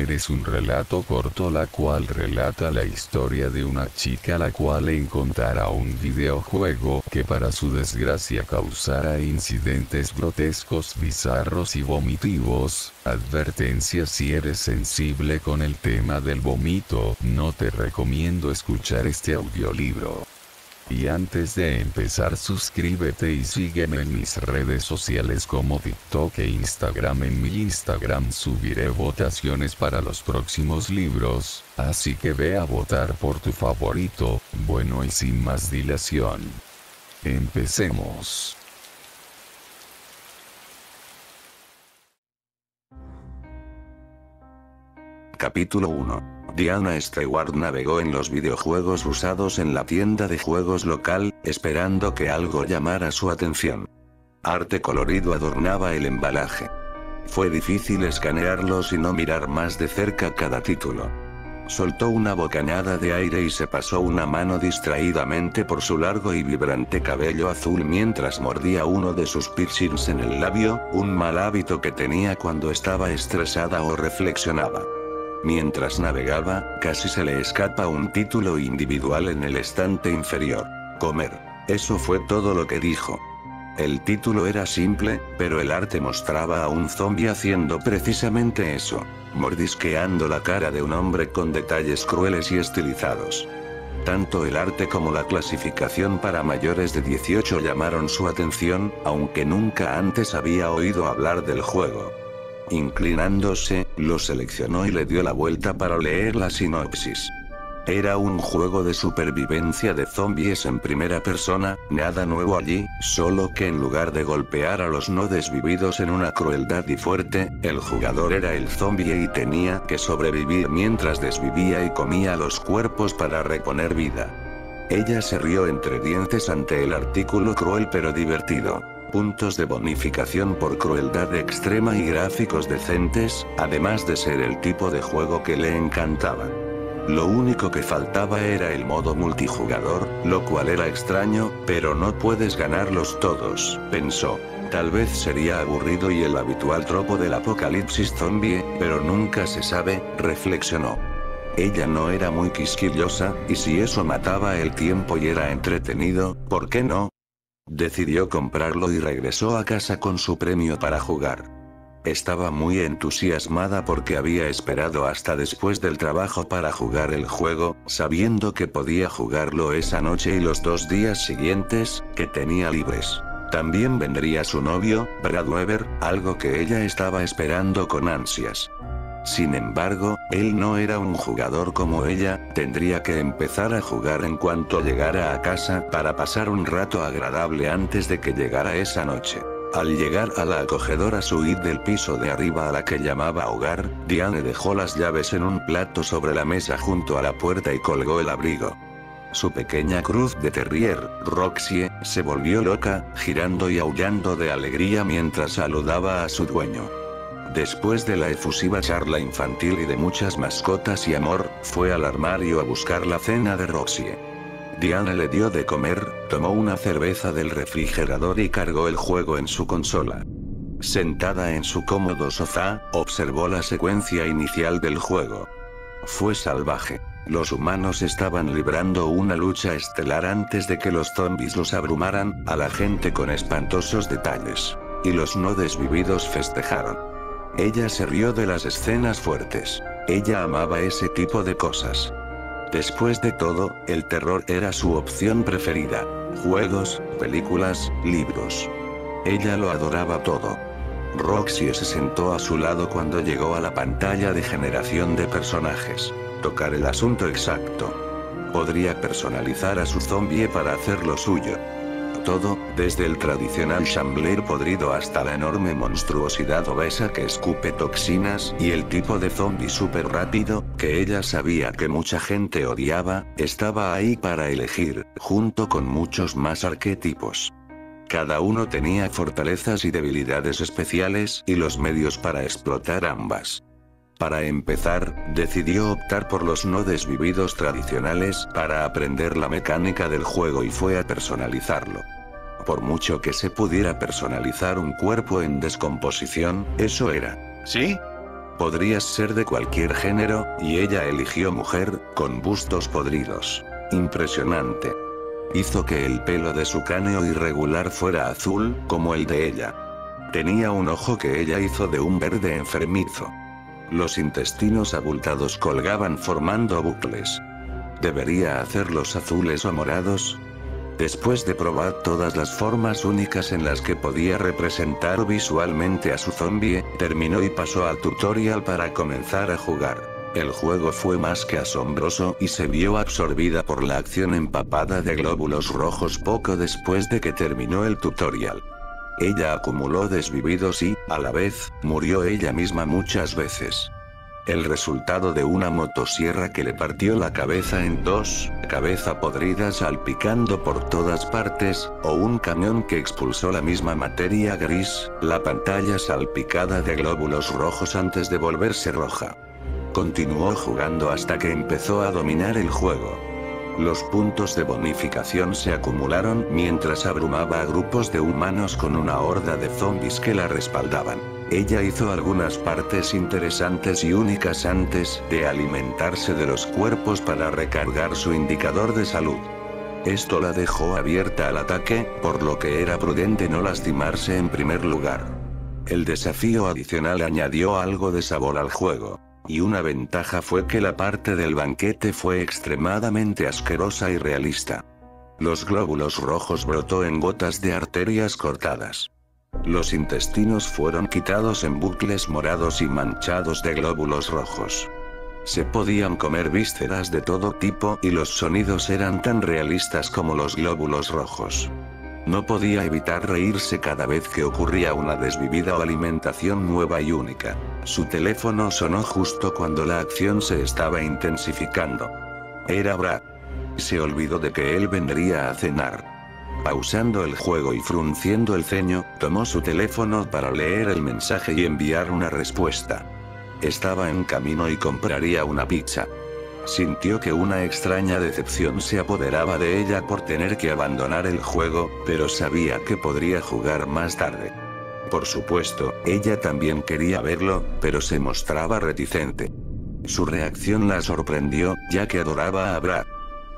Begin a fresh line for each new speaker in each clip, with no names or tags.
Gamer es un relato corto la cual relata la historia de una chica la cual encontrará un videojuego que para su desgracia causará incidentes grotescos, bizarros y vomitivos. Advertencia: si eres sensible con el tema del vómito, no te recomiendo escuchar este audiolibro. Y antes de empezar, suscríbete y sígueme en mis redes sociales como TikTok e Instagram. En mi Instagram subiré votaciones para los próximos libros, así que ve a votar por tu favorito. Bueno, y sin más dilación, empecemos.
Capítulo 1. Diana Stewart navegó en los videojuegos usados en la tienda de juegos local, esperando que algo llamara su atención. Arte colorido adornaba el embalaje. Fue difícil escanearlos y no mirar más de cerca cada título. Soltó una bocanada de aire y se pasó una mano distraídamente por su largo y vibrante cabello azul mientras mordía uno de sus piercings en el labio, un mal hábito que tenía cuando estaba estresada o reflexionaba. Mientras navegaba, casi se le escapa un título individual en el estante inferior. Comer. Eso fue todo lo que dijo. El título era simple, pero el arte mostraba a un zombie haciendo precisamente eso, mordisqueando la cara de un hombre con detalles crueles y estilizados. Tanto el arte como la clasificación para mayores de 18 llamaron su atención, aunque nunca antes había oído hablar del juego. Inclinándose, lo seleccionó y le dio la vuelta para leer la sinopsis. Era un juego de supervivencia de zombies en primera persona, nada nuevo allí, solo que en lugar de golpear a los no desvividos en una crueldad y fuerte, el jugador era el zombie y tenía que sobrevivir mientras desvivía y comía los cuerpos para reponer vida. Ella se rió entre dientes ante el artículo cruel pero divertido. Puntos de bonificación por crueldad extrema y gráficos decentes, además de ser el tipo de juego que le encantaba. Lo único que faltaba era el modo multijugador, lo cual era extraño, pero no puedes ganarlos todos, pensó. Tal vez sería aburrido y el habitual tropo del apocalipsis zombie, pero nunca se sabe, reflexionó. Ella no era muy quisquillosa, y si eso mataba el tiempo y era entretenido, ¿por qué no? Decidió comprarlo y regresó a casa con su premio para jugar. Estaba muy entusiasmada porque había esperado hasta después del trabajo para jugar el juego, sabiendo que podía jugarlo esa noche y los 2 días siguientes, que tenía libres. También vendría su novio, Brad Weber, algo que ella estaba esperando con ansias. Sin embargo, él no era un jugador como ella, tendría que empezar a jugar en cuanto llegara a casa para pasar un rato agradable antes de que llegara esa noche. Al llegar a la acogedora suite del piso de arriba a la que llamaba hogar, Diane dejó las llaves en un plato sobre la mesa junto a la puerta y colgó el abrigo. Su pequeña cruz de terrier, Roxy, se volvió loca, girando y aullando de alegría mientras saludaba a su dueño. Después de la efusiva charla infantil y de muchas mascotas y amor, fue al armario a buscar la cena de Roxy. Diana le dio de comer, tomó una cerveza del refrigerador y cargó el juego en su consola. Sentada en su cómodo sofá, observó la secuencia inicial del juego. Fue salvaje. Los humanos estaban librando una lucha estelar antes de que los zombies los abrumaran, a la gente con espantosos detalles. Y los no desvividos festejaron. Ella se rió de las escenas fuertes. Ella amaba ese tipo de cosas. Después de todo, el terror era su opción preferida. Juegos, películas, libros. Ella lo adoraba todo. Roxy se sentó a su lado cuando llegó a la pantalla de generación de personajes. Tocar el asunto exacto. Podría personalizar a su zombie para hacer lo suyo. Todo, desde el tradicional Shambler podrido hasta la enorme monstruosidad obesa que escupe toxinas y el tipo de zombie súper rápido, que ella sabía que mucha gente odiaba, estaba ahí para elegir, junto con muchos más arquetipos. Cada uno tenía fortalezas y debilidades especiales y los medios para explotar ambas. Para empezar, decidió optar por los no desvividos tradicionales para aprender la mecánica del juego y fue a personalizarlo. Por mucho que se pudiera personalizar un cuerpo en descomposición, eso era.
¿Sí?
Podrías ser de cualquier género, y ella eligió mujer, con bustos podridos. Impresionante. Hizo que el pelo de su cráneo irregular fuera azul, como el de ella. Tenía un ojo que ella hizo de un verde enfermizo. Los intestinos abultados colgaban formando bucles. ¿Debería hacerlos azules o morados? Después de probar todas las formas únicas en las que podía representar visualmente a su zombie, terminó y pasó al tutorial para comenzar a jugar. El juego fue más que asombroso y se vio absorbida por la acción empapada de glóbulos rojos poco después de que terminó el tutorial. Ella acumuló desvividos y, a la vez, murió ella misma muchas veces. El resultado de una motosierra que le partió la cabeza en dos, cabeza podrida salpicando por todas partes, o un camión que expulsó la misma materia gris, la pantalla salpicada de glóbulos rojos antes de volverse roja. Continuó jugando hasta que empezó a dominar el juego. Los puntos de bonificación se acumularon mientras abrumaba a grupos de humanos con una horda de zombies que la respaldaban. Ella hizo algunas partes interesantes y únicas antes de alimentarse de los cuerpos para recargar su indicador de salud. Esto la dejó abierta al ataque, por lo que era prudente no lastimarse en primer lugar. El desafío adicional añadió algo de sabor al juego. Y una ventaja fue que la parte del banquete fue extremadamente asquerosa y realista. Los glóbulos rojos brotó en gotas de arterias cortadas. Los intestinos fueron quitados en bucles morados y manchados de glóbulos rojos. Se podían comer vísceras de todo tipo y los sonidos eran tan realistas como los glóbulos rojos. No podía evitar reírse cada vez que ocurría una desvivida o alimentación nueva y única. Su teléfono sonó justo cuando la acción se estaba intensificando. Era Brad. Se olvidó de que él vendría a cenar. Pausando el juego y frunciendo el ceño, tomó su teléfono para leer el mensaje y enviar una respuesta. Estaba en camino y compraría una pizza. Sintió que una extraña decepción se apoderaba de ella por tener que abandonar el juego, pero sabía que podría jugar más tarde. Por supuesto, ella también quería verlo, pero se mostraba reticente. Su reacción la sorprendió, ya que adoraba a Brad.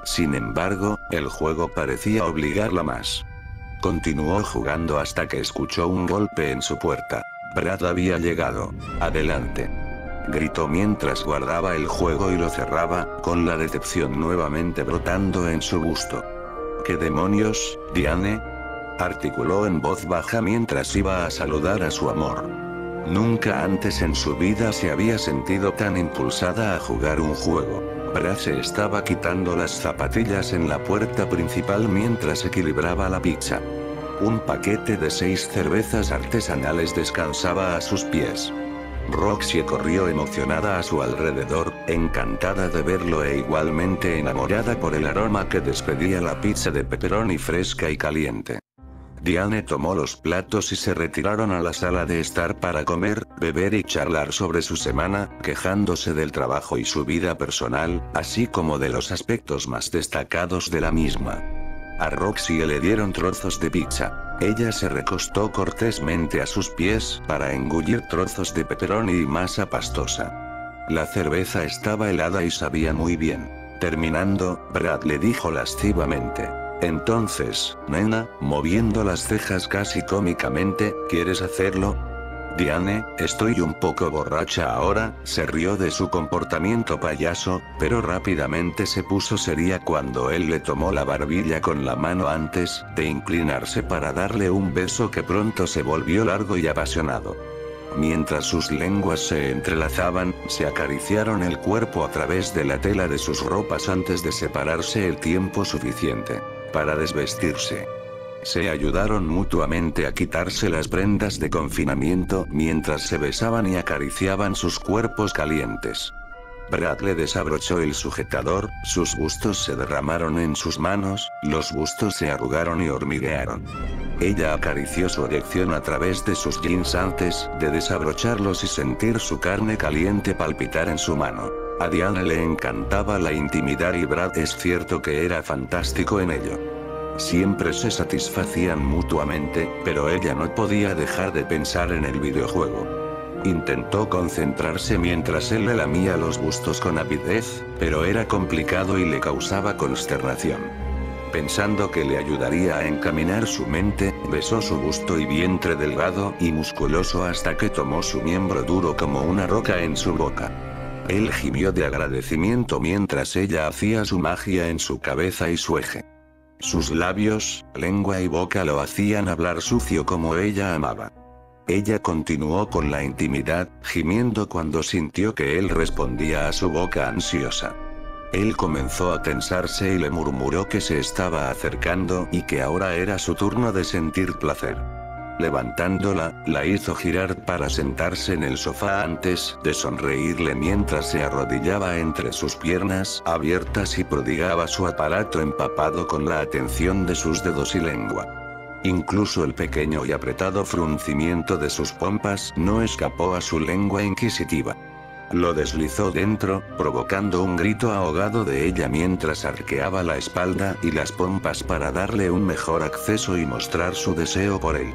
Sin embargo, el juego parecía obligarla más. Continuó jugando hasta que escuchó un golpe en su puerta. Brad había llegado. Adelante. Gritó mientras guardaba el juego y lo cerraba, con la decepción nuevamente brotando en su busto. ¿Qué demonios, Diane? Articuló en voz baja mientras iba a saludar a su amor. Nunca antes en su vida se había sentido tan impulsada a jugar un juego. Brad se estaba quitando las zapatillas en la puerta principal mientras equilibraba la pizza. Un paquete de 6 cervezas artesanales descansaba a sus pies. Roxy corrió emocionada a su alrededor, encantada de verlo e igualmente enamorada por el aroma que despedía la pizza de pepperoni fresca y caliente. Diane tomó los platos y se retiraron a la sala de estar para comer, beber y charlar sobre su semana, quejándose del trabajo y su vida personal, así como de los aspectos más destacados de la misma. A Roxy le dieron trozos de pizza. Ella se recostó cortésmente a sus pies para engullir trozos de pepperoni y masa pastosa. La cerveza estaba helada y sabía muy bien. Terminando, Brad le dijo lascivamente: entonces, nena, moviendo las cejas casi cómicamente, ¿quieres hacerlo? Diane, estoy un poco borracha ahora, se rió de su comportamiento payaso, pero rápidamente se puso seria cuando él le tomó la barbilla con la mano antes de inclinarse para darle un beso que pronto se volvió largo y apasionado. Mientras sus lenguas se entrelazaban, se acariciaron el cuerpo a través de la tela de sus ropas antes de separarse el tiempo suficiente para desvestirse. Se ayudaron mutuamente a quitarse las prendas de confinamiento mientras se besaban y acariciaban sus cuerpos calientes. Brad le desabrochó el sujetador, sus bustos se derramaron en sus manos, los bustos se arrugaron y hormiguearon. Ella acarició su erección a través de sus jeans antes de desabrocharlos y sentir su carne caliente palpitar en su mano. A Diane le encantaba la intimidad y Brad es cierto que era fantástico en ello. Siempre se satisfacían mutuamente, pero ella no podía dejar de pensar en el videojuego. Intentó concentrarse mientras él le lamía los bustos con avidez, pero era complicado y le causaba consternación. Pensando que le ayudaría a encaminar su mente, besó su busto y vientre delgado y musculoso hasta que tomó su miembro duro como una roca en su boca. Él gimió de agradecimiento mientras ella hacía su magia en su cabeza y su eje. Sus labios, lengua y boca lo hacían hablar sucio como ella amaba. Ella continuó con la intimidad, gimiendo cuando sintió que él respondía a su boca ansiosa. Él comenzó a tensarse y le murmuró que se estaba acercando y que ahora era su turno de sentir placer. Levantándola, la hizo girar para sentarse en el sofá antes de sonreírle mientras se arrodillaba entre sus piernas abiertas y prodigaba su aparato empapado con la atención de sus dedos y lengua. Incluso el pequeño y apretado fruncimiento de sus pompas no escapó a su lengua inquisitiva. Lo deslizó dentro, provocando un grito ahogado de ella mientras arqueaba la espalda y las pompas para darle un mejor acceso y mostrar su deseo por él.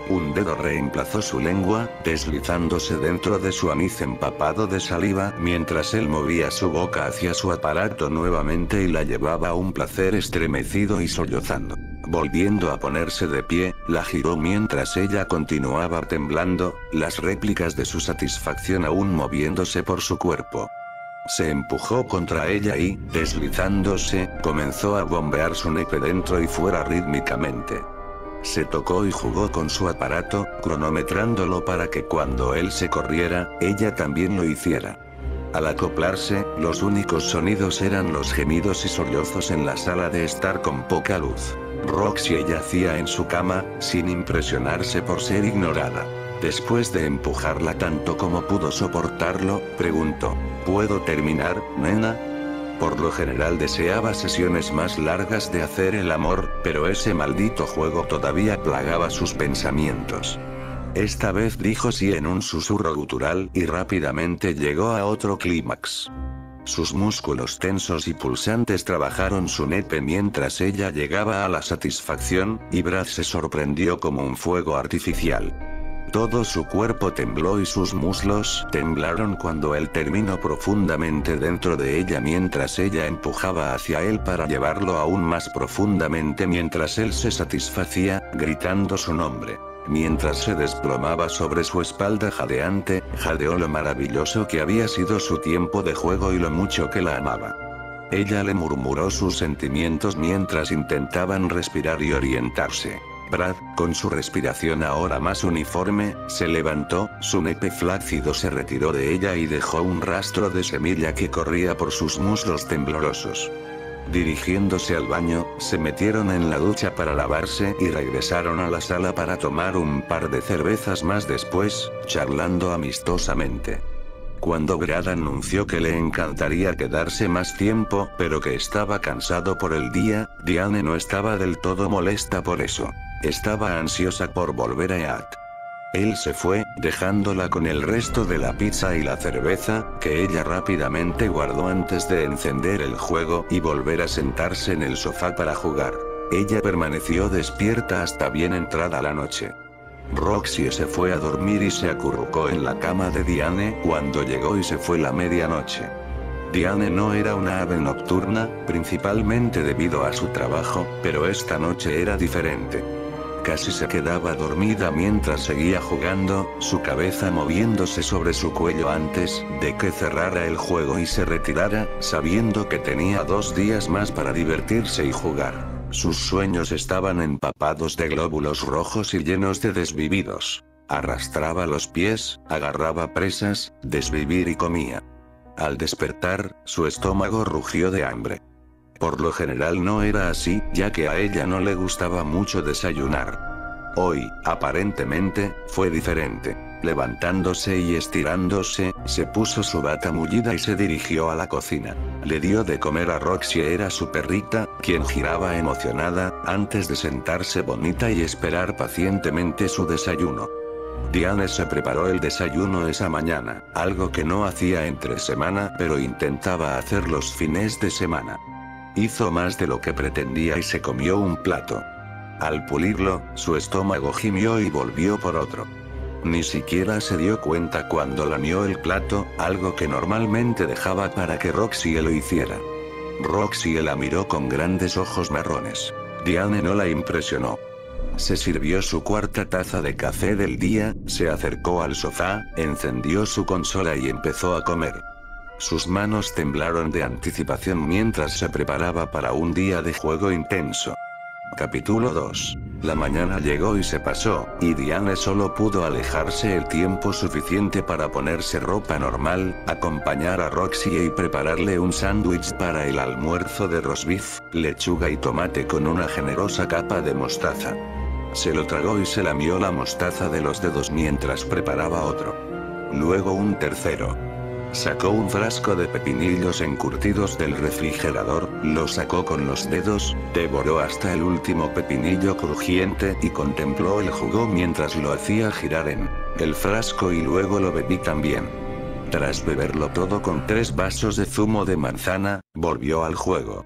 Un dedo reemplazó su lengua, deslizándose dentro de su anís empapado de saliva mientras él movía su boca hacia su aparato nuevamente y la llevaba a un placer estremecido y sollozando. Volviendo a ponerse de pie, la giró mientras ella continuaba temblando, las réplicas de su satisfacción aún moviéndose por su cuerpo. Se empujó contra ella y, deslizándose, comenzó a bombear su nepe dentro y fuera rítmicamente. Se tocó y jugó con su aparato, cronometrándolo para que cuando él se corriera, ella también lo hiciera. Al acoplarse, los únicos sonidos eran los gemidos y sollozos en la sala de estar con poca luz. Roxy yacía en su cama, sin impresionarse por ser ignorada. Después de empujarla tanto como pudo soportarlo, preguntó: ¿puedo terminar, nena? Por lo general deseaba sesiones más largas de hacer el amor, pero ese maldito juego todavía plagaba sus pensamientos. Esta vez dijo sí en un susurro gutural y rápidamente llegó a otro clímax. Sus músculos tensos y pulsantes trabajaron su nepe mientras ella llegaba a la satisfacción, y Brad se sorprendió como un fuego artificial. Todo su cuerpo tembló y sus muslos temblaron cuando él terminó profundamente dentro de ella mientras ella empujaba hacia él para llevarlo aún más profundamente mientras él se satisfacía, gritando su nombre. Mientras se desplomaba sobre su espalda jadeante, jadeó lo maravilloso que había sido su tiempo de juego y lo mucho que la amaba. Ella le murmuró sus sentimientos mientras intentaban respirar y orientarse. Brad, con su respiración ahora más uniforme, se levantó, su nepe flácido se retiró de ella y dejó un rastro de semilla que corría por sus muslos temblorosos. Dirigiéndose al baño, se metieron en la ducha para lavarse y regresaron a la sala para tomar un par de cervezas más después, charlando amistosamente. Cuando Brad anunció que le encantaría quedarse más tiempo, pero que estaba cansado por el día, Diane no estaba del todo molesta por eso. Estaba ansiosa por volver a Eat. Él se fue, dejándola con el resto de la pizza y la cerveza, que ella rápidamente guardó antes de encender el juego y volver a sentarse en el sofá para jugar. Ella permaneció despierta hasta bien entrada la noche. Roxy se fue a dormir y se acurrucó en la cama de Diane cuando llegó y se fue la medianoche. Diane no era una ave nocturna, principalmente debido a su trabajo, pero esta noche era diferente. Casi se quedaba dormida mientras seguía jugando, su cabeza moviéndose sobre su cuello antes de que cerrara el juego y se retirara, sabiendo que tenía 2 días más para divertirse y jugar. Sus sueños estaban empapados de glóbulos rojos y llenos de desvividos. Arrastraba los pies, agarraba presas, desvivir y comía. Al despertar, su estómago rugió de hambre. Por lo general no era así, ya que a ella no le gustaba mucho desayunar. Hoy, aparentemente, fue diferente. Levantándose y estirándose, se puso su bata mullida y se dirigió a la cocina. Le dio de comer a Roxy, era su perrita, quien giraba emocionada, antes de sentarse bonita y esperar pacientemente su desayuno. Diane se preparó el desayuno esa mañana, algo que no hacía entre semana pero intentaba hacer los fines de semana. Hizo más de lo que pretendía y se comió un plato. Al pulirlo, su estómago gimió y volvió por otro. Ni siquiera se dio cuenta cuando lamió el plato, algo que normalmente dejaba para que Roxy lo hiciera. Roxy la miró con grandes ojos marrones. Diane no la impresionó. Se sirvió su cuarta taza de café del día, se acercó al sofá, encendió su consola y empezó a comer. Sus manos temblaron de anticipación mientras se preparaba para un día de juego intenso. Capítulo 2. La mañana llegó y se pasó, y Diane solo pudo alejarse el tiempo suficiente para ponerse ropa normal, acompañar a Roxy y prepararle un sándwich para el almuerzo de roast beef, lechuga y tomate con una generosa capa de mostaza. Se lo tragó y se lamió la mostaza de los dedos mientras preparaba otro. Luego un tercero. Sacó un frasco de pepinillos encurtidos del refrigerador, lo sacó con los dedos, devoró hasta el último pepinillo crujiente y contempló el jugo mientras lo hacía girar en el frasco y luego lo bebí también. Tras beberlo todo con 3 vasos de zumo de manzana, volvió al juego.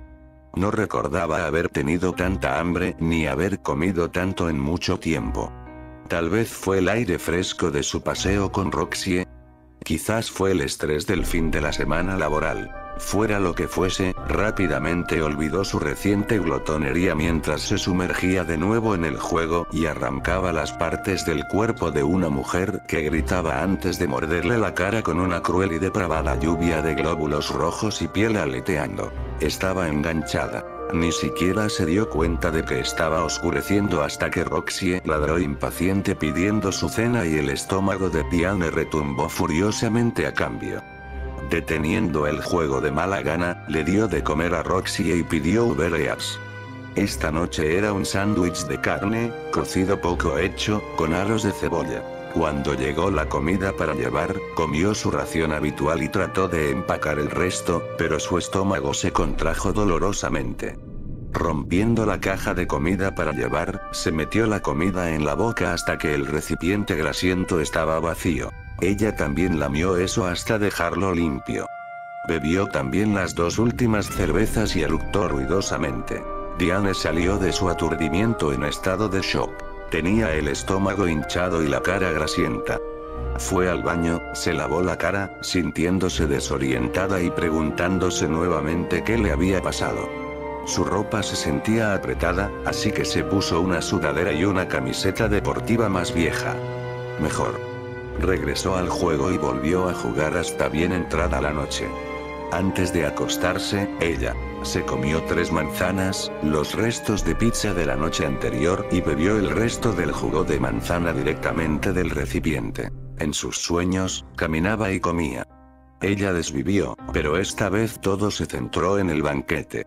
No recordaba haber tenido tanta hambre ni haber comido tanto en mucho tiempo. Tal vez fue el aire fresco de su paseo con Roxy. Quizás fue el estrés del fin de la semana laboral. Fuera lo que fuese, rápidamente olvidó su reciente glotonería mientras se sumergía de nuevo en el juego y arrancaba las partes del cuerpo de una mujer que gritaba antes de morderle la cara con una cruel y depravada lluvia de glóbulos rojos y piel aleteando. Estaba enganchada. Ni siquiera se dio cuenta de que estaba oscureciendo hasta que Roxy ladró impaciente pidiendo su cena y el estómago de Diane retumbó furiosamente a cambio. Deteniendo el juego de mala gana, le dio de comer a Roxy y pidió Uber Eats. Esta noche era un sándwich de carne, cocido poco hecho, con aros de cebolla. Cuando llegó la comida para llevar, comió su ración habitual y trató de empacar el resto, pero su estómago se contrajo dolorosamente. Rompiendo la caja de comida para llevar, se metió la comida en la boca hasta que el recipiente grasiento estaba vacío. Ella también lamió eso hasta dejarlo limpio. Bebió también las 2 últimas cervezas y eructó ruidosamente. Diane salió de su aturdimiento en estado de shock. Tenía el estómago hinchado y la cara grasienta. Fue al baño, se lavó la cara, sintiéndose desorientada y preguntándose nuevamente qué le había pasado. Su ropa se sentía apretada, así que se puso una sudadera y una camiseta deportiva más vieja. Mejor. Regresó al juego y volvió a jugar hasta bien entrada la noche. Antes de acostarse, ella se comió 3 manzanas, los restos de pizza de la noche anterior y bebió el resto del jugo de manzana directamente del recipiente. En sus sueños, caminaba y comía. Ella desvivió, pero esta vez todo se centró en el banquete.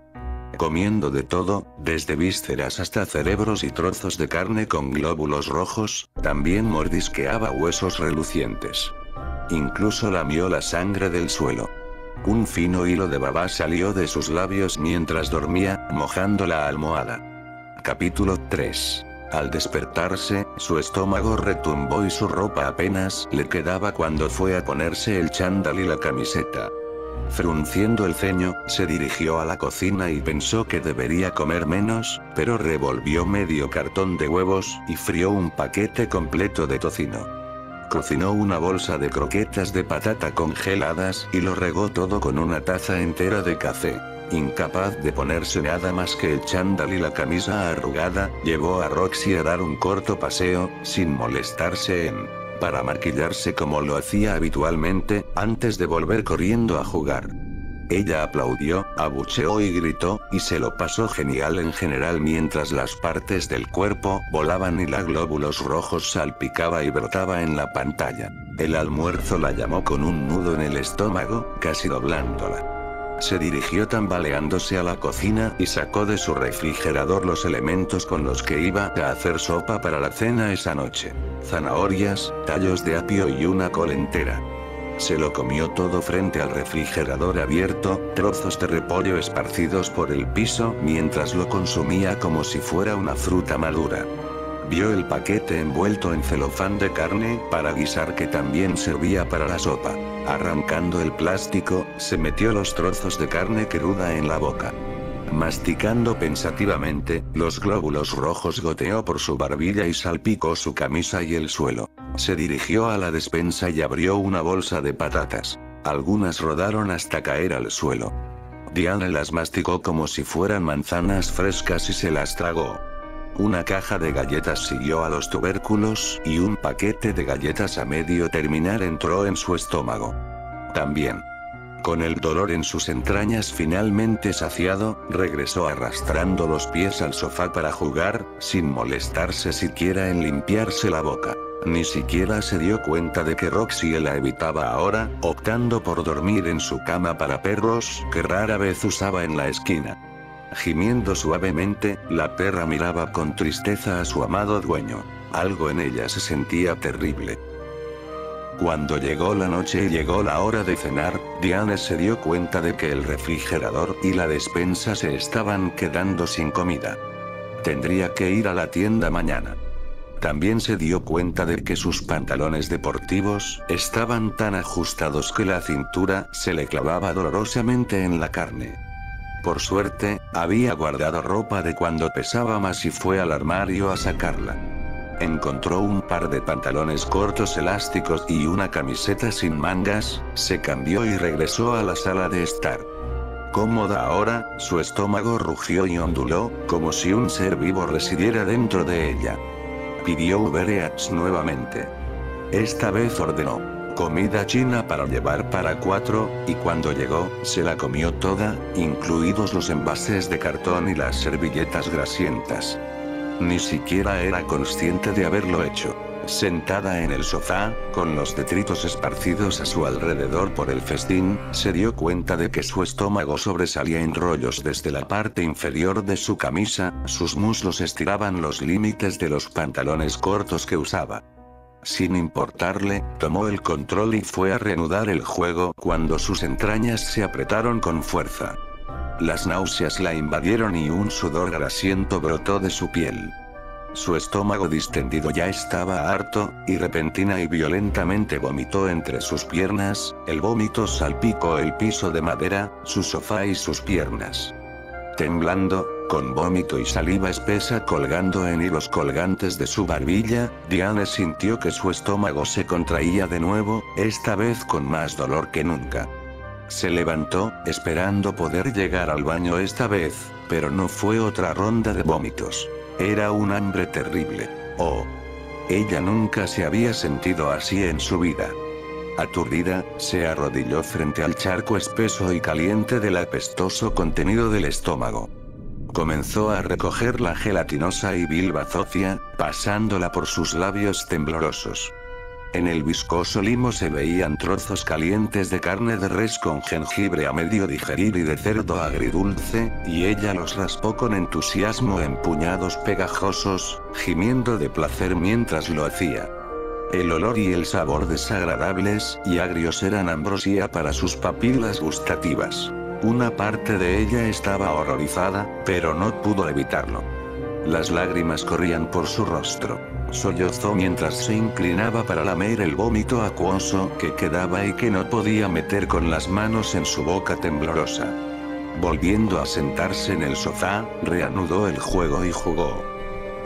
Comiendo de todo, desde vísceras hasta cerebros y trozos de carne con glóbulos rojos, también mordisqueaba huesos relucientes. Incluso lamió la sangre del suelo. Un fino hilo de baba salió de sus labios mientras dormía, mojando la almohada. Capítulo 3. Al despertarse, su estómago retumbó y su ropa apenas le quedaba cuando fue a ponerse el chándal y la camiseta. Frunciendo el ceño, se dirigió a la cocina y pensó que debería comer menos, pero revolvió medio cartón de huevos y frió un paquete completo de tocino. Cocinó una bolsa de croquetas de patata congeladas y lo regó todo con una taza entera de café. Incapaz de ponerse nada más que el chándal y la camisa arrugada, llevó a Roxy a dar un corto paseo, sin molestarse para maquillarse como lo hacía habitualmente, antes de volver corriendo a jugar. Ella aplaudió, abucheó y gritó, y se lo pasó genial en general mientras las partes del cuerpo volaban y la glóbulos rojos salpicaba y brotaba en la pantalla. El almuerzo la llamó con un nudo en el estómago, casi doblándola. Se dirigió tambaleándose a la cocina y sacó de su refrigerador los elementos con los que iba a hacer sopa para la cena esa noche. Zanahorias, tallos de apio y una col entera. Se lo comió todo frente al refrigerador abierto, trozos de repollo esparcidos por el piso mientras lo consumía como si fuera una fruta madura. Vio el paquete envuelto en celofán de carne para guisar que también servía para la sopa. Arrancando el plástico, se metió los trozos de carne cruda en la boca. Masticando pensativamente, los glóbulos rojos goteó por su barbilla y salpicó su camisa y el suelo. Se dirigió a la despensa y abrió una bolsa de patatas. Algunas rodaron hasta caer al suelo. Diana las masticó como si fueran manzanas frescas y se las tragó. Una caja de galletas siguió a los tubérculos y un paquete de galletas a medio terminar entró en su estómago. También. Con el dolor en sus entrañas finalmente saciado, regresó arrastrando los pies al sofá para jugar, sin molestarse siquiera en limpiarse la boca. Ni siquiera se dio cuenta de que Roxy la evitaba ahora, optando por dormir en su cama para perros que rara vez usaba en la esquina. Gimiendo suavemente, la perra miraba con tristeza a su amado dueño. Algo en ella se sentía terrible. Cuando llegó la noche y llegó la hora de cenar, Diane se dio cuenta de que el refrigerador y la despensa se estaban quedando sin comida. Tendría que ir a la tienda mañana. También se dio cuenta de que sus pantalones deportivos estaban tan ajustados que la cintura se le clavaba dolorosamente en la carne. Por suerte, había guardado ropa de cuando pesaba más y fue al armario a sacarla. Encontró un par de pantalones cortos elásticos y una camiseta sin mangas, se cambió y regresó a la sala de estar. Cómoda ahora, su estómago rugió y onduló, como si un ser vivo residiera dentro de ella. Pidió Uber Eats nuevamente. Esta vez ordenó comida china para llevar para 4, y cuando llegó, se la comió toda, incluidos los envases de cartón y las servilletas grasientas. Ni siquiera era consciente de haberlo hecho. Sentada en el sofá, con los detritos esparcidos a su alrededor por el festín, se dio cuenta de que su estómago sobresalía en rollos desde la parte inferior de su camisa, sus muslos estiraban los límites de los pantalones cortos que usaba. Sin importarle, tomó el control y fue a reanudar el juego cuando sus entrañas se apretaron con fuerza. Las náuseas la invadieron y un sudor grasiento brotó de su piel. Su estómago distendido ya estaba harto, y repentina y violentamente vomitó entre sus piernas, el vómito salpicó el piso de madera, su sofá y sus piernas. Temblando, con vómito y saliva espesa colgando en hilos colgantes de su barbilla, Diane sintió que su estómago se contraía de nuevo, esta vez con más dolor que nunca. Se levantó, esperando poder llegar al baño esta vez, pero no fue otra ronda de vómitos. Era un hambre terrible. Oh. Ella nunca se había sentido así en su vida. Aturdida, se arrodilló frente al charco espeso y caliente del apestoso contenido del estómago. Comenzó a recoger la gelatinosa y vil bazofia, pasándola por sus labios temblorosos. En el viscoso limo se veían trozos calientes de carne de res con jengibre a medio digerir y de cerdo agridulce, y ella los raspó con entusiasmo en puñados pegajosos, gimiendo de placer mientras lo hacía. El olor y el sabor desagradables y agrios eran ambrosía para sus papilas gustativas. Una parte de ella estaba horrorizada, pero no pudo evitarlo. Las lágrimas corrían por su rostro. Sollozó mientras se inclinaba para lamer el vómito acuoso que quedaba y que no podía meter con las manos en su boca temblorosa. Volviendo a sentarse en el sofá, reanudó el juego y jugó.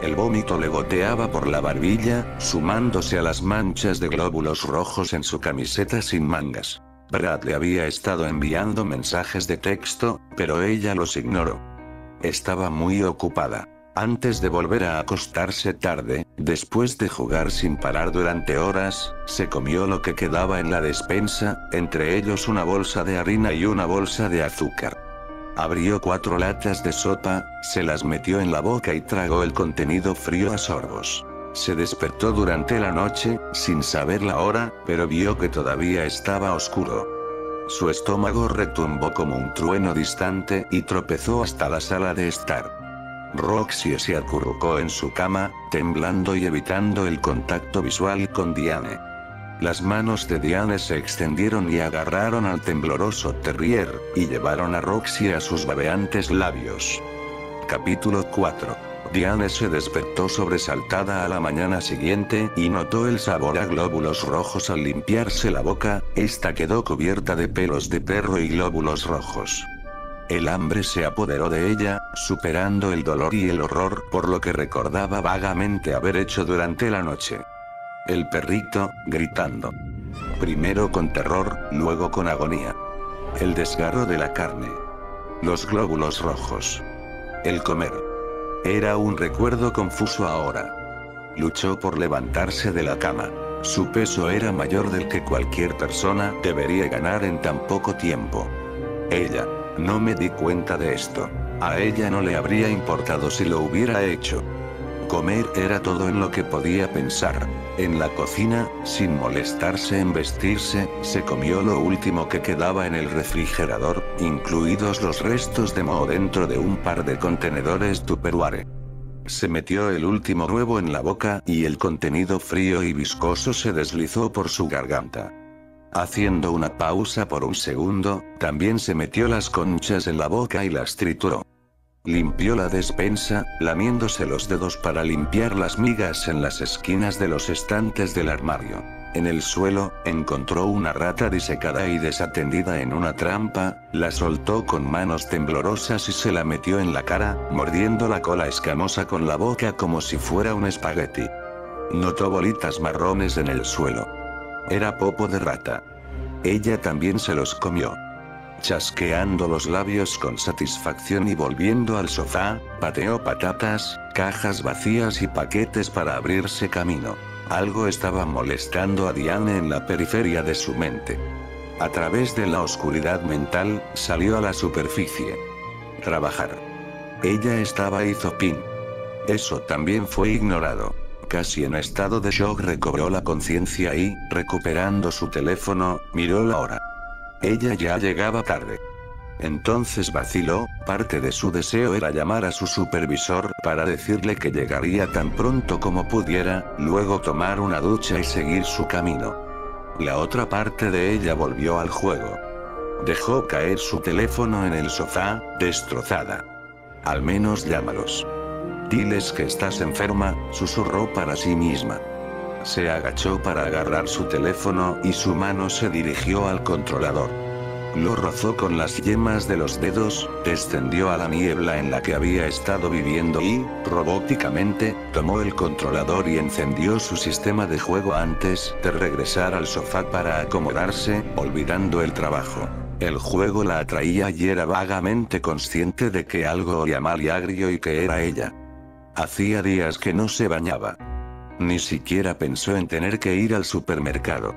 El vómito le goteaba por la barbilla, sumándose a las manchas de glóbulos rojos en su camiseta sin mangas. Brad le había estado enviando mensajes de texto, pero ella los ignoró. Estaba muy ocupada. Antes de volver a acostarse tarde, después de jugar sin parar durante horas, se comió lo que quedaba en la despensa, entre ellos una bolsa de harina y una bolsa de azúcar. Abrió 4 latas de sopa, se las metió en la boca y tragó el contenido frío a sorbos. Se despertó durante la noche, sin saber la hora, pero vio que todavía estaba oscuro. Su estómago retumbó como un trueno distante y tropezó hasta la sala de estar. Roxy se acurrucó en su cama, temblando y evitando el contacto visual con Diane. Las manos de Diane se extendieron y agarraron al tembloroso terrier, y llevaron a Roxy a sus babeantes labios. Capítulo 4. Diane se despertó sobresaltada a la mañana siguiente y notó el sabor a glóbulos rojos al limpiarse la boca, esta quedó cubierta de pelos de perro y glóbulos rojos. El hambre se apoderó de ella, superando el dolor y el horror por lo que recordaba vagamente haber hecho durante la noche. El perrito, gritando. Primero con terror, luego con agonía. El desgarro de la carne. Los glóbulos rojos. El comer. Era un recuerdo confuso ahora. Luchó por levantarse de la cama. Su peso era mayor del que cualquier persona debería ganar en tan poco tiempo. Ella. No me di cuenta de esto. A ella no le habría importado si lo hubiera hecho. Comer era todo en lo que podía pensar. En la cocina, sin molestarse en vestirse, se comió lo último que quedaba en el refrigerador, incluidos los restos de moho dentro de un par de contenedores Tupperware. Se metió el último huevo en la boca y el contenido frío y viscoso se deslizó por su garganta. Haciendo una pausa por un segundo, también se metió las conchas en la boca y las trituró. Limpió la despensa, lamiéndose los dedos para limpiar las migas en las esquinas de los estantes del armario. En el suelo, encontró una rata disecada y desatendida en una trampa, la soltó con manos temblorosas y se la metió en la cara, mordiendo la cola escamosa con la boca como si fuera un espagueti. Notó bolitas marrones en el suelo. Era popo de rata. Ella también se los comió. Chasqueando los labios con satisfacción y volviendo al sofá, pateó patatas, cajas vacías y paquetes para abrirse camino. Algo estaba molestando a Diane en la periferia de su mente. A través de la oscuridad mental, salió a la superficie. Trabajar. Ella estaba izopin. Eso también fue ignorado. Casi en estado de shock recobró la conciencia y, recuperando su teléfono, miró la hora. Ella ya llegaba tarde. Entonces vaciló, parte de su deseo era llamar a su supervisor para decirle que llegaría tan pronto como pudiera, luego tomar una ducha y seguir su camino. La otra parte de ella volvió al juego. Dejó caer su teléfono en el sofá, destrozada. Al menos llámalos. Diles que estás enferma, susurró para sí misma. Se agachó para agarrar su teléfono y su mano se dirigió al controlador. Lo rozó con las yemas de los dedos, descendió a la niebla en la que había estado viviendo y, robóticamente, tomó el controlador y encendió su sistema de juego antes de regresar al sofá para acomodarse, olvidando el trabajo. El juego la atraía y era vagamente consciente de que algo olía mal y agrio y que era ella. Hacía días que no se bañaba. Ni siquiera pensó en tener que ir al supermercado.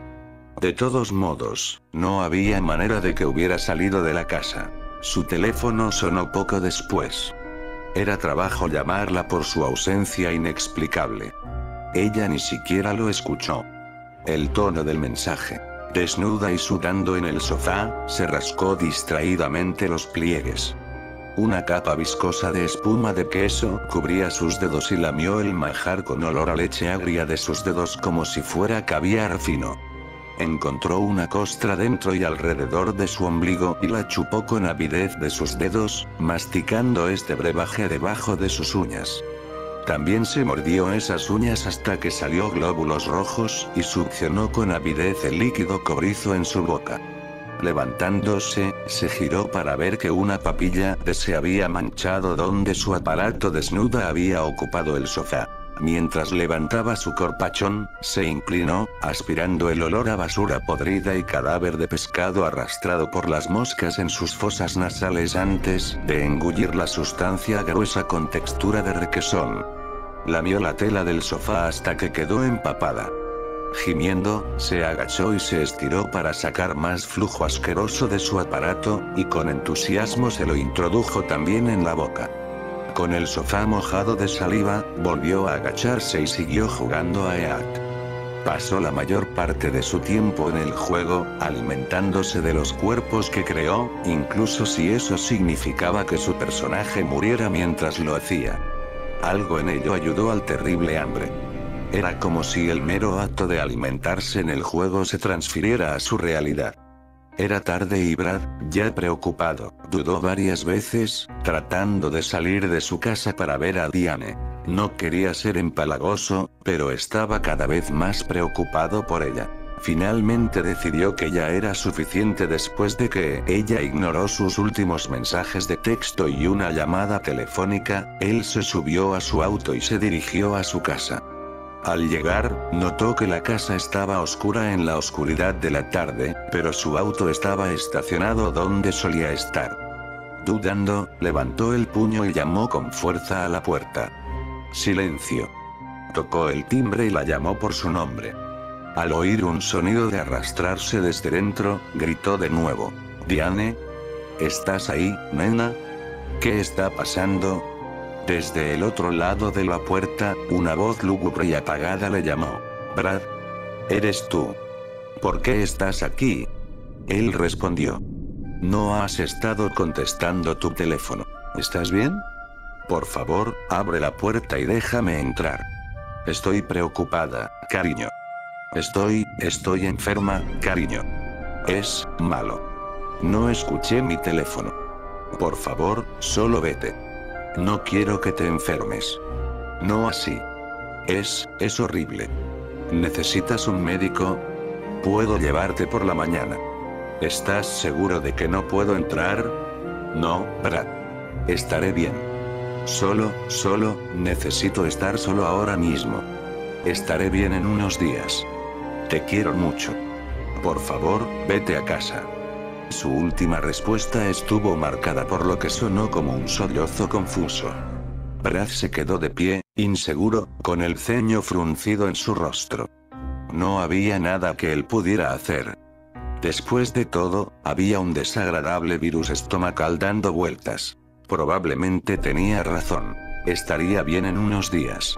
De todos modos, no había manera de que hubiera salido de la casa. Su teléfono sonó poco después. Era trabajo llamarla por su ausencia inexplicable. Ella ni siquiera lo escuchó. El tono del mensaje. Desnuda y sudando en el sofá, se rascó distraídamente los pliegues. Una capa viscosa de espuma de queso cubría sus dedos y lamió el manjar con olor a leche agria de sus dedos como si fuera caviar fino. Encontró una costra dentro y alrededor de su ombligo y la chupó con avidez de sus dedos, masticando este brebaje debajo de sus uñas. También se mordió esas uñas hasta que salió glóbulos rojos y succionó con avidez el líquido cobrizo en su boca. Levantándose, se giró para ver que una papilla se había manchado donde su aparato desnuda había ocupado el sofá. Mientras levantaba su corpachón, se inclinó, aspirando el olor a basura podrida y cadáver de pescado arrastrado por las moscas en sus fosas nasales antes de engullir la sustancia gruesa con textura de requesón. Lamió la tela del sofá hasta que quedó empapada. Gimiendo, se agachó y se estiró para sacar más flujo asqueroso de su aparato, y con entusiasmo se lo introdujo también en la boca. Con el sofá mojado de saliva, volvió a agacharse y siguió jugando a EAT. Pasó la mayor parte de su tiempo en el juego, alimentándose de los cuerpos que creó, incluso si eso significaba que su personaje muriera mientras lo hacía. Algo en ello ayudó al terrible hambre. Era como si el mero acto de alimentarse en el juego se transfiriera a su realidad. Era tarde y Brad, ya preocupado, dudó varias veces, tratando de salir de su casa para ver a Diane. No quería ser empalagoso, pero estaba cada vez más preocupado por ella. Finalmente decidió que ya era suficiente después de que ella ignoró sus últimos mensajes de texto y una llamada telefónica. Él se subió a su auto y se dirigió a su casa. Al llegar, notó que la casa estaba oscura en la oscuridad de la tarde, pero su auto estaba estacionado donde solía estar. Dudando, levantó el puño y llamó con fuerza a la puerta. Silencio. Tocó el timbre y la llamó por su nombre. Al oír un sonido de arrastrarse desde dentro, gritó de nuevo. «Diane, ¿estás ahí, nena? ¿Qué está pasando?» Desde el otro lado de la puerta, una voz lúgubre y apagada le llamó. «Brad. ¿Eres tú? ¿Por qué estás aquí?» Él respondió. «No has estado contestando tu teléfono. ¿Estás bien? Por favor, abre la puerta y déjame entrar. Estoy preocupada, cariño. Estoy enferma, cariño. Es malo. No escuché mi teléfono. Por favor, solo vete. No quiero que te enfermes. No así. Es horrible. ¿Necesitas un médico? Puedo llevarte por la mañana. ¿Estás seguro de que no puedo entrar? No, Brad. Estaré bien. Solo necesito estar solo ahora mismo. Estaré bien en unos días. Te quiero mucho. Por favor, vete a casa». Su última respuesta estuvo marcada por lo que sonó como un sollozo confuso. Brad se quedó de pie, inseguro, con el ceño fruncido en su rostro. No había nada que él pudiera hacer. Después de todo, había un desagradable virus estomacal dando vueltas. Probablemente tenía razón. Estaría bien en unos días.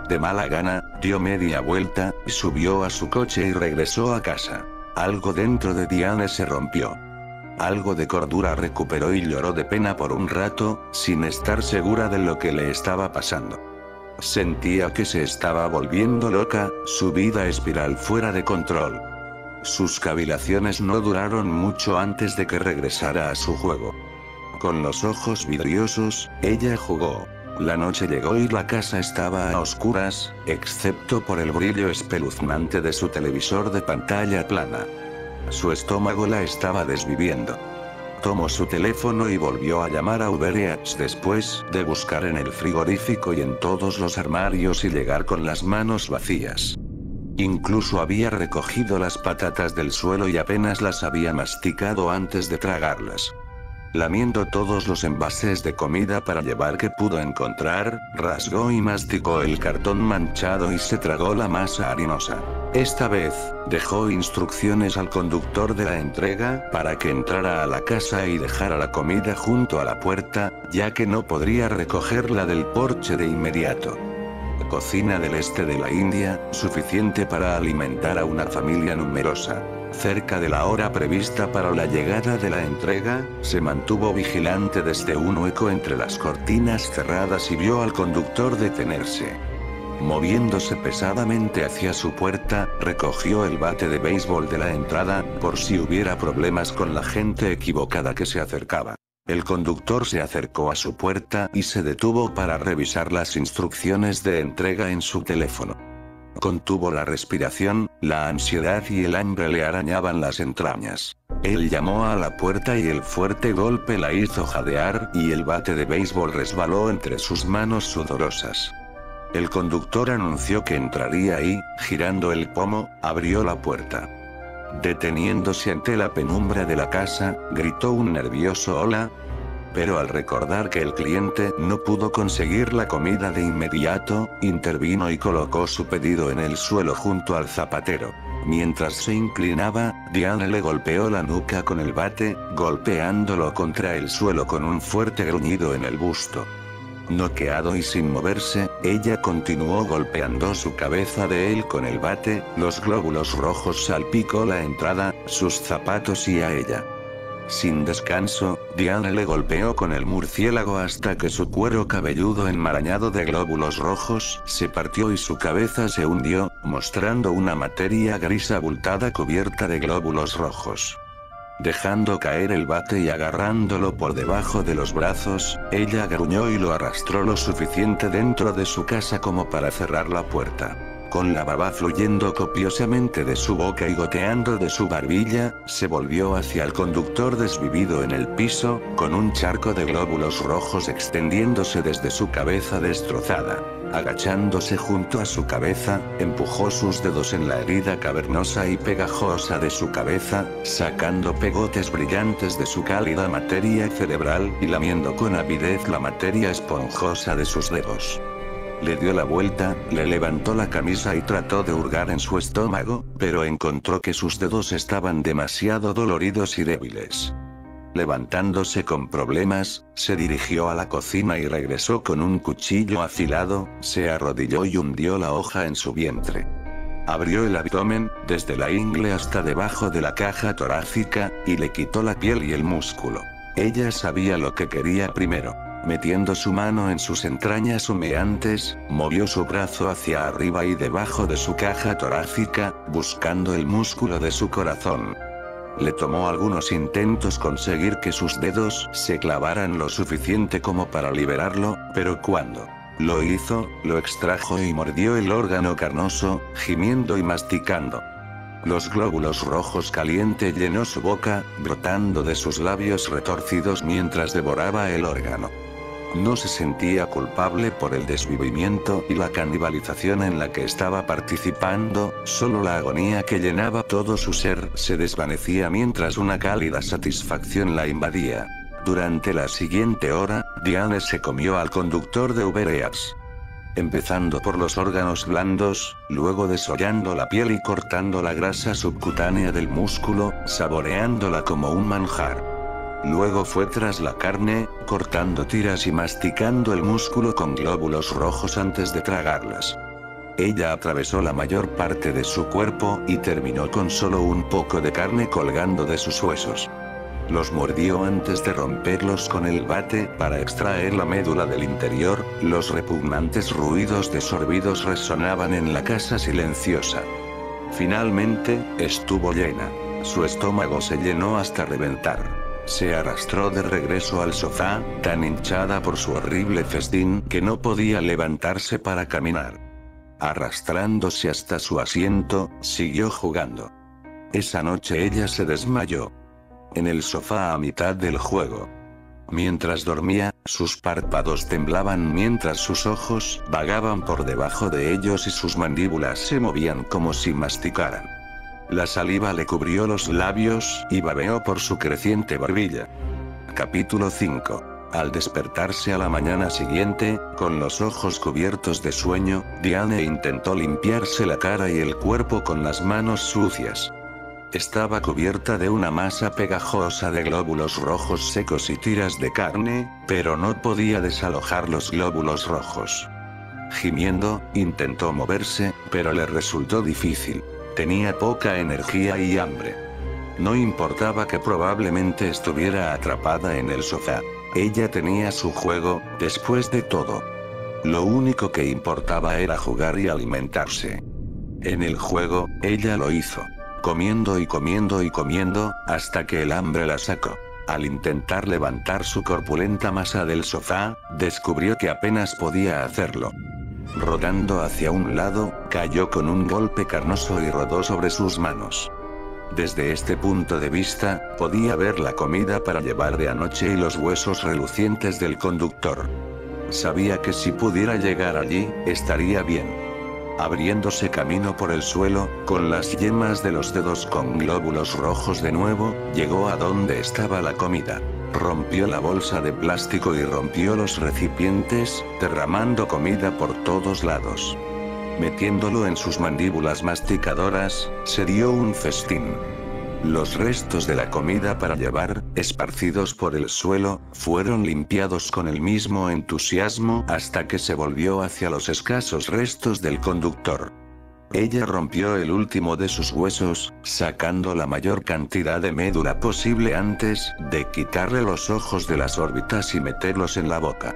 De mala gana, dio media vuelta, subió a su coche y regresó a casa. Algo dentro de Diane se rompió. Algo de cordura recuperó y lloró de pena por un rato, sin estar segura de lo que le estaba pasando. Sentía que se estaba volviendo loca, su vida espiral fuera de control. Sus cavilaciones no duraron mucho antes de que regresara a su juego. Con los ojos vidriosos, ella jugó. La noche llegó y la casa estaba a oscuras, excepto por el brillo espeluznante de su televisor de pantalla plana. Su estómago la estaba desviviendo. Tomó su teléfono y volvió a llamar a Uber Eats después de buscar en el frigorífico y en todos los armarios y llegar con las manos vacías. Incluso había recogido las patatas del suelo y apenas las había masticado antes de tragarlas. Lamiendo todos los envases de comida para llevar que pudo encontrar, rasgó y masticó el cartón manchado y se tragó la masa harinosa. Esta vez, dejó instrucciones al conductor de la entrega para que entrara a la casa y dejara la comida junto a la puerta, ya que no podría recogerla del porche de inmediato. Cocina del este de la India, suficiente para alimentar a una familia numerosa. Cerca de la hora prevista para la llegada de la entrega, se mantuvo vigilante desde un hueco entre las cortinas cerradas y vio al conductor detenerse. Moviéndose pesadamente hacia su puerta, recogió el bate de béisbol de la entrada, por si hubiera problemas con la gente equivocada que se acercaba. El conductor se acercó a su puerta y se detuvo para revisar las instrucciones de entrega en su teléfono. Contuvo la respiración, la ansiedad y el hambre le arañaban las entrañas. Él llamó a la puerta y el fuerte golpe la hizo jadear y el bate de béisbol resbaló entre sus manos sudorosas. El conductor anunció que entraría y, girando el pomo, abrió la puerta. Deteniéndose ante la penumbra de la casa, gritó un nervioso hola. Pero al recordar que el cliente no pudo conseguir la comida de inmediato, intervino y colocó su pedido en el suelo junto al zapatero. Mientras se inclinaba, Diane le golpeó la nuca con el bate, golpeándolo contra el suelo con un fuerte gruñido en el busto. Noqueado y sin moverse, ella continuó golpeando su cabeza de él con el bate, los glóbulos rojos salpicó la entrada, sus zapatos y a ella. Sin descanso, Diane le golpeó con el murciélago hasta que su cuero cabelludo enmarañado de glóbulos rojos se partió y su cabeza se hundió, mostrando una materia gris abultada cubierta de glóbulos rojos. Dejando caer el bate y agarrándolo por debajo de los brazos, ella gruñó y lo arrastró lo suficiente dentro de su casa como para cerrar la puerta. Con la baba fluyendo copiosamente de su boca y goteando de su barbilla, se volvió hacia el conductor desvivido en el piso, con un charco de glóbulos rojos extendiéndose desde su cabeza destrozada. Agachándose junto a su cabeza, empujó sus dedos en la herida cavernosa y pegajosa de su cabeza, sacando pegotes brillantes de su cálida materia cerebral y lamiendo con avidez la materia esponjosa de sus dedos. Le dio la vuelta, le levantó la camisa y trató de hurgar en su estómago, pero encontró que sus dedos estaban demasiado doloridos y débiles. Levantándose con problemas, se dirigió a la cocina y regresó con un cuchillo afilado, se arrodilló y hundió la hoja en su vientre. Abrió el abdomen, desde la ingle hasta debajo de la caja torácica, y le quitó la piel y el músculo. Ella sabía lo que quería primero. Metiendo su mano en sus entrañas humeantes, movió su brazo hacia arriba y debajo de su caja torácica, buscando el músculo de su corazón. Le tomó algunos intentos conseguir que sus dedos se clavaran lo suficiente como para liberarlo, pero cuando lo hizo, lo extrajo y mordió el órgano carnoso, gimiendo y masticando. Los glóbulos rojos caliente llenó su boca, brotando de sus labios retorcidos mientras devoraba el órgano. No se sentía culpable por el desvivimiento y la canibalización en la que estaba participando, solo la agonía que llenaba todo su ser se desvanecía mientras una cálida satisfacción la invadía. Durante la siguiente hora, Diane se comió al conductor de Ubereas. Empezando por los órganos blandos, luego desollando la piel y cortando la grasa subcutánea del músculo, saboreándola como un manjar. Luego fue tras la carne, cortando tiras y masticando el músculo con glóbulos rojos antes de tragarlas. Ella atravesó la mayor parte de su cuerpo y terminó con solo un poco de carne colgando de sus huesos. Los mordió antes de romperlos con el bate para extraer la médula del interior. Los repugnantes ruidos de sorbidos resonaban en la casa silenciosa. Finalmente, estuvo llena. Su estómago se llenó hasta reventar. Se arrastró de regreso al sofá, tan hinchada por su horrible festín que no podía levantarse para caminar. Arrastrándose hasta su asiento, siguió jugando. Esa noche ella se desmayó en el sofá a mitad del juego. Mientras dormía, sus párpados temblaban mientras sus ojos vagaban por debajo de ellos y sus mandíbulas se movían como si masticaran. La saliva le cubrió los labios y babeó por su creciente barbilla. Capítulo 5. Al despertarse a la mañana siguiente, con los ojos cubiertos de sueño, Diane intentó limpiarse la cara y el cuerpo con las manos sucias. Estaba cubierta de una masa pegajosa de glóbulos rojos secos y tiras de carne, pero no podía desalojar los glóbulos rojos. Gimiendo, intentó moverse, pero le resultó difícil. Tenía poca energía y hambre. No importaba que probablemente estuviera atrapada en el sofá. Ella tenía su juego, después de todo. Lo único que importaba era jugar y alimentarse. En el juego, ella lo hizo. Comiendo y comiendo y comiendo, hasta que el hambre la sacó. Al intentar levantar su corpulenta masa del sofá, descubrió que apenas podía hacerlo. Rodando hacia un lado, cayó con un golpe carnoso y rodó sobre sus manos. Desde este punto de vista, podía ver la comida para llevar de anoche y los huesos relucientes del conductor. Sabía que si pudiera llegar allí, estaría bien. Abriéndose camino por el suelo, con las yemas de los dedos con glóbulos rojos de nuevo, llegó a donde estaba la comida. Rompió la bolsa de plástico y rompió los recipientes, derramando comida por todos lados. Metiéndolo en sus mandíbulas masticadoras, se dio un festín. Los restos de la comida para llevar, esparcidos por el suelo, fueron limpiados con el mismo entusiasmo hasta que se volvió hacia los escasos restos del conductor. Ella rompió el último de sus huesos, sacando la mayor cantidad de médula posible antes de quitarle los ojos de las órbitas y meterlos en la boca.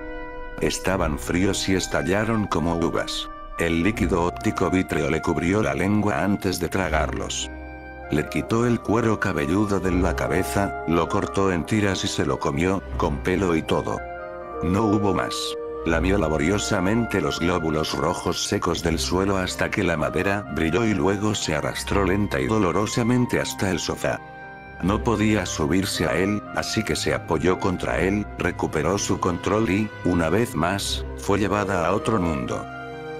Estaban fríos y estallaron como uvas. El líquido óptico vítreo le cubrió la lengua antes de tragarlos. Le quitó el cuero cabelludo de la cabeza, lo cortó en tiras y se lo comió, con pelo y todo. No hubo más. Lamió laboriosamente los glóbulos rojos secos del suelo hasta que la madera brilló y luego se arrastró lenta y dolorosamente hasta el sofá. No podía subirse a él, así que se apoyó contra él, recuperó su control y, una vez más, fue llevada a otro mundo.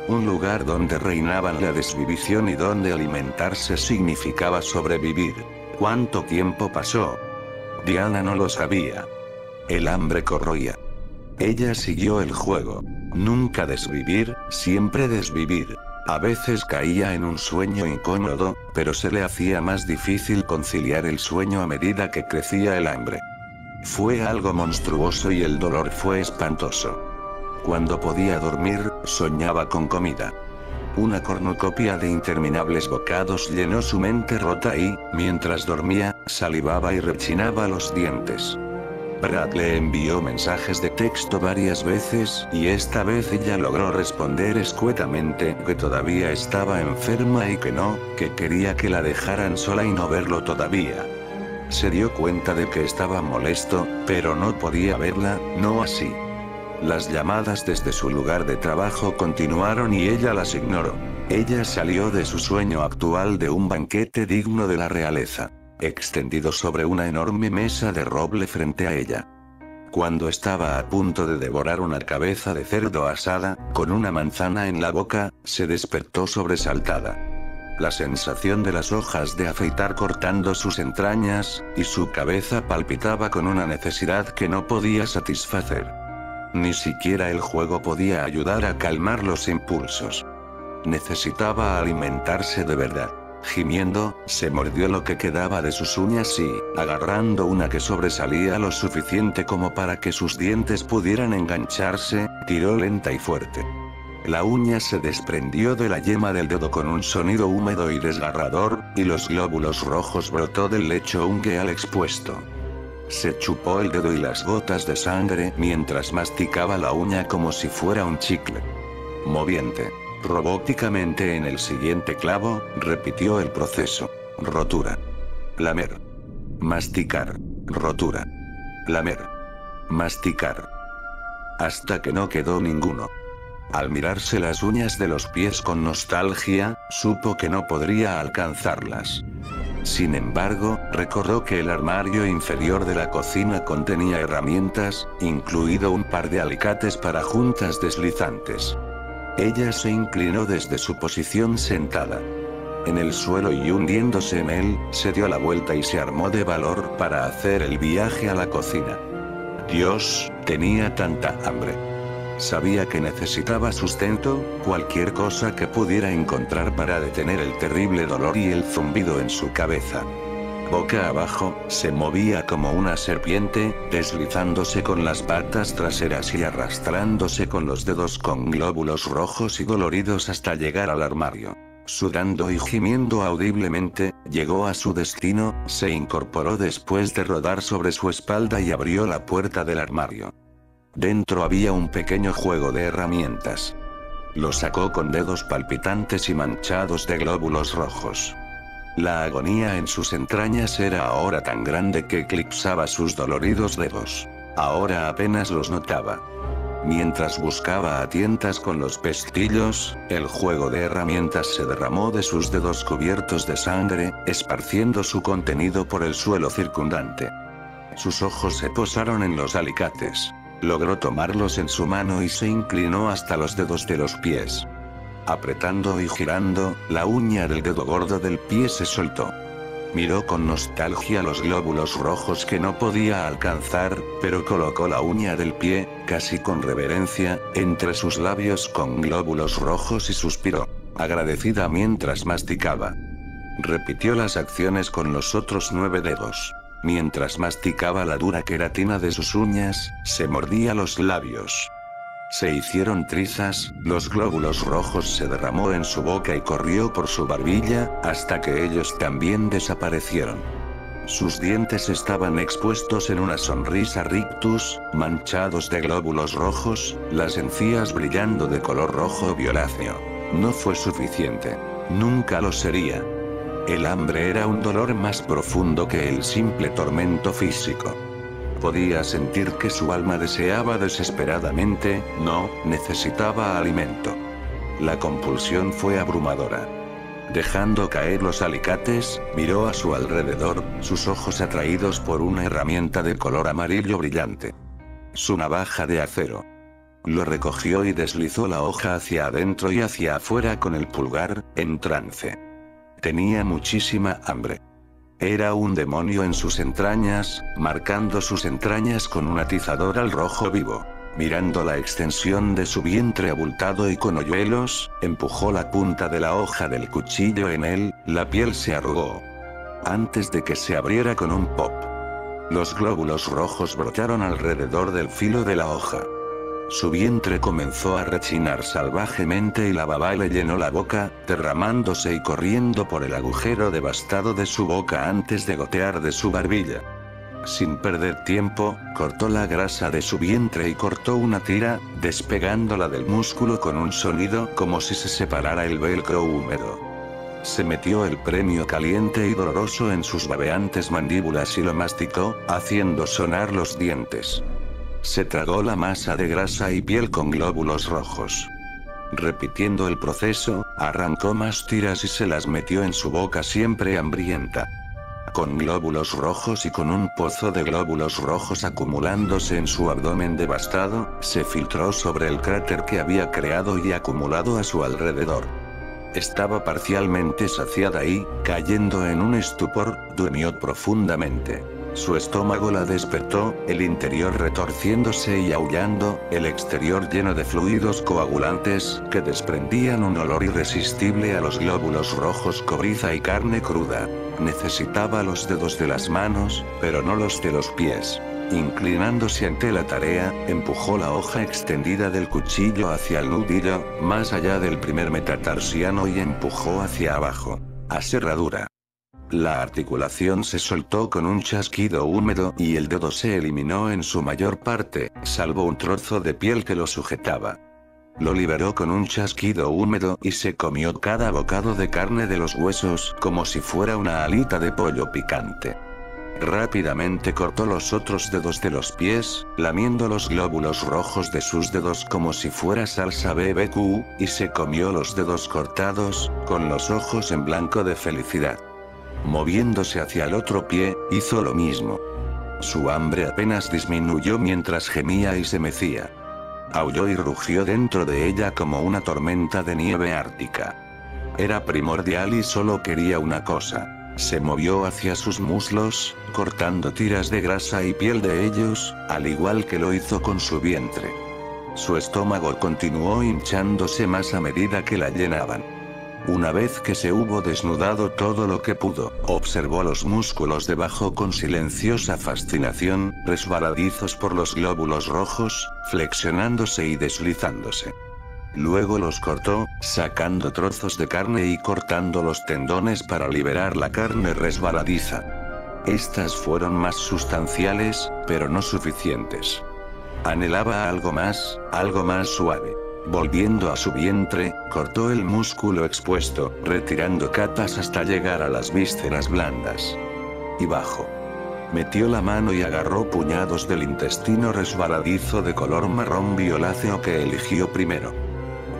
Un lugar donde reinaban la desvivisión y donde alimentarse significaba sobrevivir. ¿Cuánto tiempo pasó? Diana no lo sabía. El hambre corroía. Ella siguió el juego. Nunca desvivir, siempre desvivir. A veces caía en un sueño incómodo, pero se le hacía más difícil conciliar el sueño a medida que crecía el hambre. Fue algo monstruoso y el dolor fue espantoso. Cuando podía dormir, soñaba con comida. Una cornucopia de interminables bocados llenó su mente rota y, mientras dormía, salivaba y rechinaba los dientes. Brad le envió mensajes de texto varias veces y esta vez ella logró responder escuetamente que todavía estaba enferma y que quería que la dejaran sola y no verlo todavía. Se dio cuenta de que estaba molesto, pero no podía verla, no así. Las llamadas desde su lugar de trabajo continuaron y ella las ignoró. Ella salió de su sueño actual de un banquete digno de la realeza, extendido sobre una enorme mesa de roble frente a ella. Cuando estaba a punto de devorar una cabeza de cerdo asada, con una manzana en la boca, se despertó sobresaltada. La sensación de las hojas de afeitar cortando sus entrañas, y su cabeza palpitaba con una necesidad que no podía satisfacer. Ni siquiera el juego podía ayudar a calmar los impulsos. Necesitaba alimentarse de verdad. Gimiendo, se mordió lo que quedaba de sus uñas y, agarrando una que sobresalía lo suficiente como para que sus dientes pudieran engancharse, tiró lenta y fuerte. La uña se desprendió de la yema del dedo con un sonido húmedo y desgarrador, y los glóbulos rojos brotó del lecho ungueal expuesto. Se chupó el dedo y las gotas de sangre mientras masticaba la uña como si fuera un chicle. Moviente. Robóticamente en el siguiente clavo, repitió el proceso. Rotura. Lamer. Masticar. Rotura. Lamer. Masticar. Hasta que no quedó ninguno. Al mirarse las uñas de los pies con nostalgia, supo que no podría alcanzarlas. Sin embargo, recordó que el armario inferior de la cocina contenía herramientas, incluido un par de alicates para juntas deslizantes. Ella se inclinó desde su posición sentada en el suelo y hundiéndose en él, se dio la vuelta y se armó de valor para hacer el viaje a la cocina. Dios, tenía tanta hambre. Sabía que necesitaba sustento, cualquier cosa que pudiera encontrar para detener el terrible dolor y el zumbido en su cabeza. Boca abajo, se movía como una serpiente, deslizándose con las patas traseras y arrastrándose con los dedos con glóbulos rojos y doloridos hasta llegar al armario. Sudando y gimiendo audiblemente, llegó a su destino, se incorporó después de rodar sobre su espalda y abrió la puerta del armario. Dentro había un pequeño juego de herramientas. Lo sacó con dedos palpitantes y manchados de glóbulos rojos. La agonía en sus entrañas era ahora tan grande que eclipsaba sus doloridos dedos. Ahora apenas los notaba. Mientras buscaba a tientas con los pestillos, el juego de herramientas se derramó de sus dedos cubiertos de sangre, esparciendo su contenido por el suelo circundante. Sus ojos se posaron en los alicates. Logró tomarlos en su mano y se inclinó hasta los dedos de los pies. Apretando y girando, la uña del dedo gordo del pie se soltó. Miró con nostalgia los glóbulos rojos que no podía alcanzar, pero colocó la uña del pie, casi con reverencia, entre sus labios con glóbulos rojos y suspiró, agradecida mientras masticaba. Repitió las acciones con los otros 9 dedos. Mientras masticaba la dura queratina de sus uñas, se mordía los labios. Se hicieron trizas, los glóbulos rojos se derramó en su boca y corrió por su barbilla, hasta que ellos también desaparecieron. Sus dientes estaban expuestos en una sonrisa rictus, manchados de glóbulos rojos, las encías brillando de color rojo violáceo. No fue suficiente. Nunca lo sería. El hambre era un dolor más profundo que el simple tormento físico. Podía sentir que su alma deseaba desesperadamente, necesitaba alimento. La compulsión fue abrumadora. Dejando caer los alicates, miró a su alrededor, sus ojos atraídos por una herramienta de color amarillo brillante. Su navaja de acero. Lo recogió y deslizó la hoja hacia adentro y hacia afuera con el pulgar, en trance. Tenía muchísima hambre. Era un demonio en sus entrañas, marcando sus entrañas con un atizador al rojo vivo. Mirando la extensión de su vientre abultado y con hoyuelos, empujó la punta de la hoja del cuchillo en él, la piel se arrugó. Antes de que se abriera con un pop. Los glóbulos rojos brotaron alrededor del filo de la hoja. Su vientre comenzó a rechinar salvajemente y la baba le llenó la boca, derramándose y corriendo por el agujero devastado de su boca antes de gotear de su barbilla. Sin perder tiempo, cortó la grasa de su vientre y cortó una tira, despegándola del músculo con un sonido como si se separara el velcro húmedo. Se metió el premio caliente y doloroso en sus babeantes mandíbulas y lo masticó, haciendo sonar los dientes. Se tragó la masa de grasa y piel con glóbulos rojos. Repitiendo el proceso, arrancó más tiras y se las metió en su boca siempre hambrienta. Con glóbulos rojos y con un pozo de glóbulos rojos acumulándose en su abdomen devastado, se filtró sobre el cráter que había creado y acumulado a su alrededor. Estaba parcialmente saciada y, cayendo en un estupor, durmió profundamente. Su estómago la despertó, el interior retorciéndose y aullando, el exterior lleno de fluidos coagulantes, que desprendían un olor irresistible a los glóbulos rojos, cobriza y carne cruda. Necesitaba los dedos de las manos, pero no los de los pies. Inclinándose ante la tarea, empujó la hoja extendida del cuchillo hacia el nudillo, más allá del primer metatarsiano y empujó hacia abajo. A cerradura. La articulación se soltó con un chasquido húmedo y el dedo se eliminó en su mayor parte, salvo un trozo de piel que lo sujetaba. Lo liberó con un chasquido húmedo y se comió cada bocado de carne de los huesos como si fuera una alita de pollo picante. Rápidamente cortó los otros dedos de los pies, lamiendo los glóbulos rojos de sus dedos como si fuera salsa BBQ, y se comió los dedos cortados, con los ojos en blanco de felicidad. Moviéndose hacia el otro pie, hizo lo mismo. Su hambre apenas disminuyó mientras gemía y se mecía. Aulló y rugió dentro de ella como una tormenta de nieve ártica. Era primordial y solo quería una cosa. Se movió hacia sus muslos, cortando tiras de grasa y piel de ellos, al igual que lo hizo con su vientre. Su estómago continuó hinchándose más a medida que la llenaban. Una vez que se hubo desnudado todo lo que pudo, observó los músculos debajo con silenciosa fascinación, resbaladizos por los glóbulos rojos, flexionándose y deslizándose. Luego los cortó, sacando trozos de carne y cortando los tendones para liberar la carne resbaladiza. Estas fueron más sustanciales, pero no suficientes. Anhelaba algo más suave. Volviendo a su vientre, cortó el músculo expuesto, retirando capas hasta llegar a las vísceras blandas. Y bajó. Metió la mano y agarró puñados del intestino resbaladizo de color marrón violáceo que eligió primero.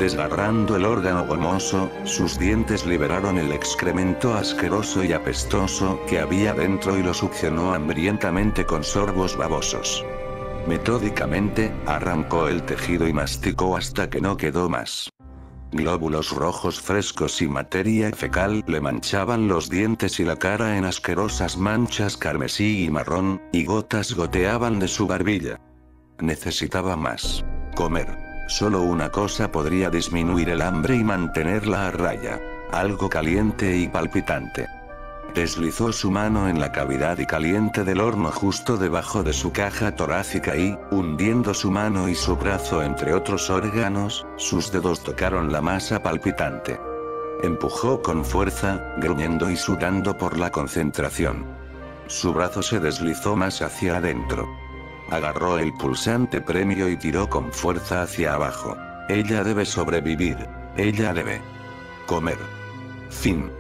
Desgarrando el órgano gomoso, sus dientes liberaron el excremento asqueroso y apestoso que había dentro y lo succionó hambrientamente con sorbos babosos. Metódicamente, arrancó el tejido y masticó hasta que no quedó más. Glóbulos rojos frescos y materia fecal le manchaban los dientes y la cara en asquerosas manchas carmesí y marrón, y gotas goteaban de su barbilla. Necesitaba más. Comer. Solo una cosa podría disminuir el hambre y mantenerla a raya. Algo caliente y palpitante. Deslizó su mano en la cavidad y caliente del horno justo debajo de su caja torácica y, hundiendo su mano y su brazo entre otros órganos, sus dedos tocaron la masa palpitante. Empujó con fuerza, gruñendo y sudando por la concentración. Su brazo se deslizó más hacia adentro. Agarró el pulsante premio y tiró con fuerza hacia abajo. Ella debe sobrevivir. Ella debe comer. Fin.